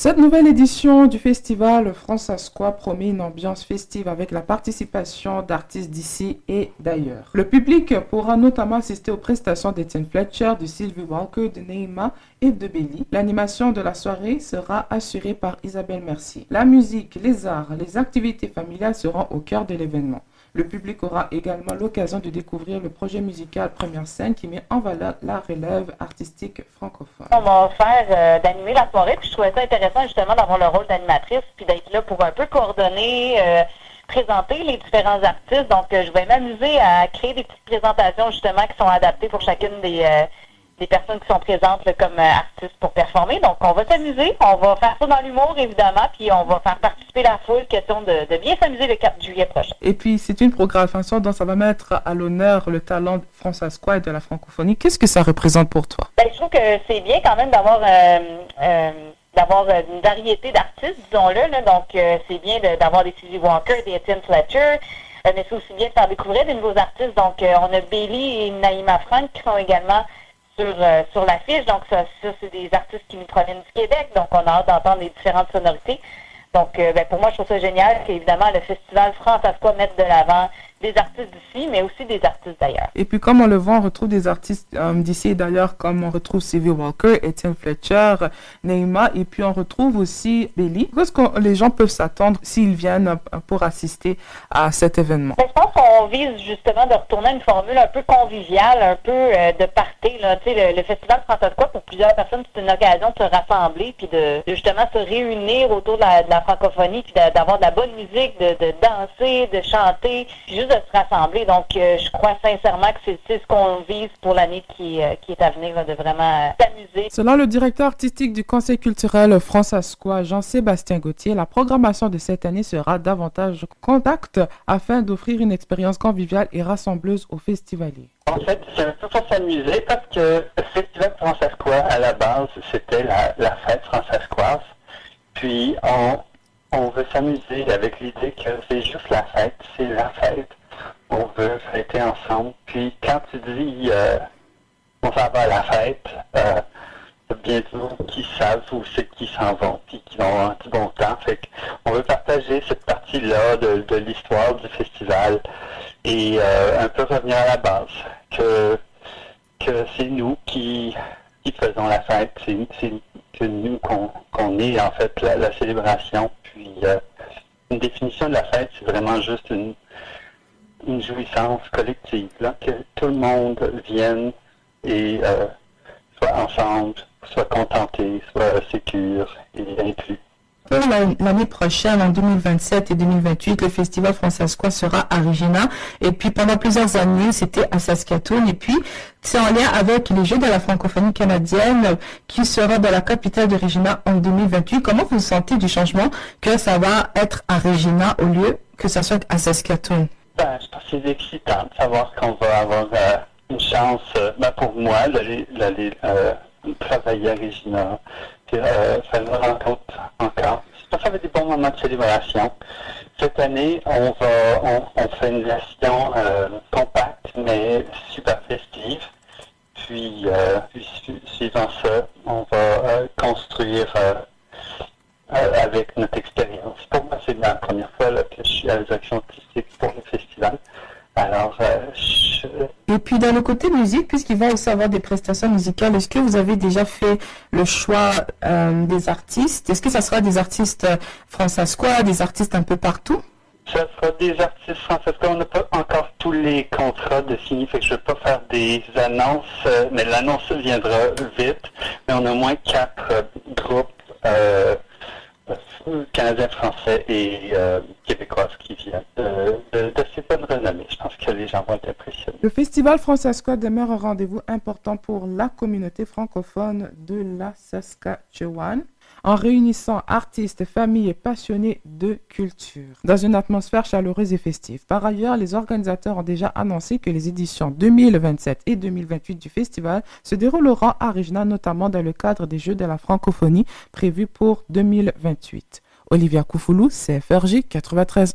Cette nouvelle édition du festival Francescois promet une ambiance festive avec la participation d'artistes d'ici et d'ailleurs. Le public pourra notamment assister aux prestations d'Étienne Fletcher, de Sylvie Walker, de Neima et de Belly. L'animation de la soirée sera assurée par Isabelle Mercier. La musique, les arts, les activités familiales seront au cœur de l'événement. Le public aura également l'occasion de découvrir le projet musical Première Scène qui met en valeur la relève artistique francophone. On va faire d'animer la soirée, puis je trouvais ça intéressant justement d'avoir le rôle d'animatrice, puis d'être là pour un peu coordonner, présenter les différents artistes. Donc, je vais m'amuser à créer des petites présentations justement qui sont adaptées pour chacune des personnes qui sont présentes là, comme artistes pour performer. Donc, on va s'amuser, on va faire ça dans l'humour évidemment, puis on va faire participer la foule, question de bien s'amuser le 4 juillet prochain. Et puis, c'est une programmation dont ça va mettre à l'honneur le talent francescois et de la francophonie. Qu'est-ce que ça représente pour toi? Ben, je trouve que c'est bien quand même d'avoir une variété d'artistes, disons-le. Là. Donc, c'est bien d'avoir des Sylvie Walker, des Étienne Fletcher, mais c'est aussi bien de faire découvrir des nouveaux artistes. Donc, on a Bailey et Naïma Frank qui sont également sur l'affiche. Donc, ça c'est des artistes qui nous proviennent du Québec. Donc, on a hâte d'entendre les différentes sonorités. Donc, pour moi, je trouve ça génial qu'évidemment, le festival Francescois mette de l'avant des artistes d'ici, mais aussi des artistes d'ailleurs. Et puis, comme on le voit, on retrouve des artistes d'ici et d'ailleurs, comme on retrouve Sylvie Walker, Étienne Fletcher, Neima, et puis on retrouve aussi Belly. Qu'est-ce que les gens peuvent s'attendre s'ils viennent pour assister à cet événement? Ben, je pense qu'on vise justement de retourner à une formule un peu conviviale, un peu de party. Là. Tu sais, le festival Francescois, pour plusieurs personnes, c'est une occasion de se rassembler, puis de justement se réunir autour de la francophonie, puis d'avoir de la bonne musique, de danser, de chanter, puis juste de se rassembler. Donc, je crois sincèrement que c'est ce qu'on vise pour l'année qui est à venir, là, de vraiment s'amuser. Selon le directeur artistique du Conseil culturel francescois, Jean-Sébastien Gauthier, la programmation de cette année sera davantage contact afin d'offrir une expérience conviviale et rassembleuse aux festivaliers. En fait, c'est un peu pour s'amuser parce que le festival francescois, à la base, c'était la fête francescoise. Puis, on veut s'amuser avec l'idée que c'est juste la fête, c'est la fête. On veut fêter ensemble. Puis quand tu dis on s'en va à la fête, il y a bien du monde qui savent où c'est qu'ils s'en vont, puis qui vont avoir du bon temps. Fait qu'on veut partager cette partie-là de l'histoire du festival et un peu revenir à la base, que c'est nous qui faisons la fête, c'est que nous qu'on est en fait la célébration. Puis une définition de la fête, c'est vraiment juste une jouissance collective, là, que tout le monde vienne et soit ensemble, soit contenté, soit sécure et inclus. Pour l'année prochaine, en 2027 et 2028, le Festival Francescois sera à Regina. Et puis, pendant plusieurs années, c'était à Saskatoon. Et puis, c'est en lien avec les Jeux de la francophonie canadienne qui sera dans la capitale de Regina en 2028. Comment vous sentez du changement que ça va être à Regina au lieu que ça soit à Saskatoon? Ben, je pense que c'est excitant de savoir qu'on va avoir une chance, pour moi, d'aller travailler à Regina, puis faire une rencontre encore. Je pense que ça va être des bons moments de célébration. Cette année, on fait une version compacte, mais super festive. Puis, suivant ça, on va construire avec notre expérience. Pour moi, c'est la première fois là, que je suis à la direction artistique pour le festival. Alors, Et puis, dans le côté musique, puisqu'il va aussi avoir des prestations musicales, est-ce que vous avez déjà fait le choix des artistes? Est-ce que ça sera des artistes francescois, des artistes un peu partout? Ça sera des artistes francescois. On n'a pas encore tous les contrats de signer, fait que je ne vais pas faire des annonces, mais l'annonce viendra vite. Mais on a au moins 4 groupes canadiens, français et québécoises qui viennent d'assez bonne renommée. Je pense que les gens vont être impressionnés. Le Festival Francescois demeure un rendez-vous important pour la communauté francophone de la Saskatchewan, en réunissant artistes, familles et passionnés de culture, dans une atmosphère chaleureuse et festive. Par ailleurs, les organisateurs ont déjà annoncé que les éditions 2027 et 2028 du festival se dérouleront à Regina, notamment dans le cadre des Jeux de la francophonie prévus pour 2028. Olivia Koufoulou, CFRJ 93.1.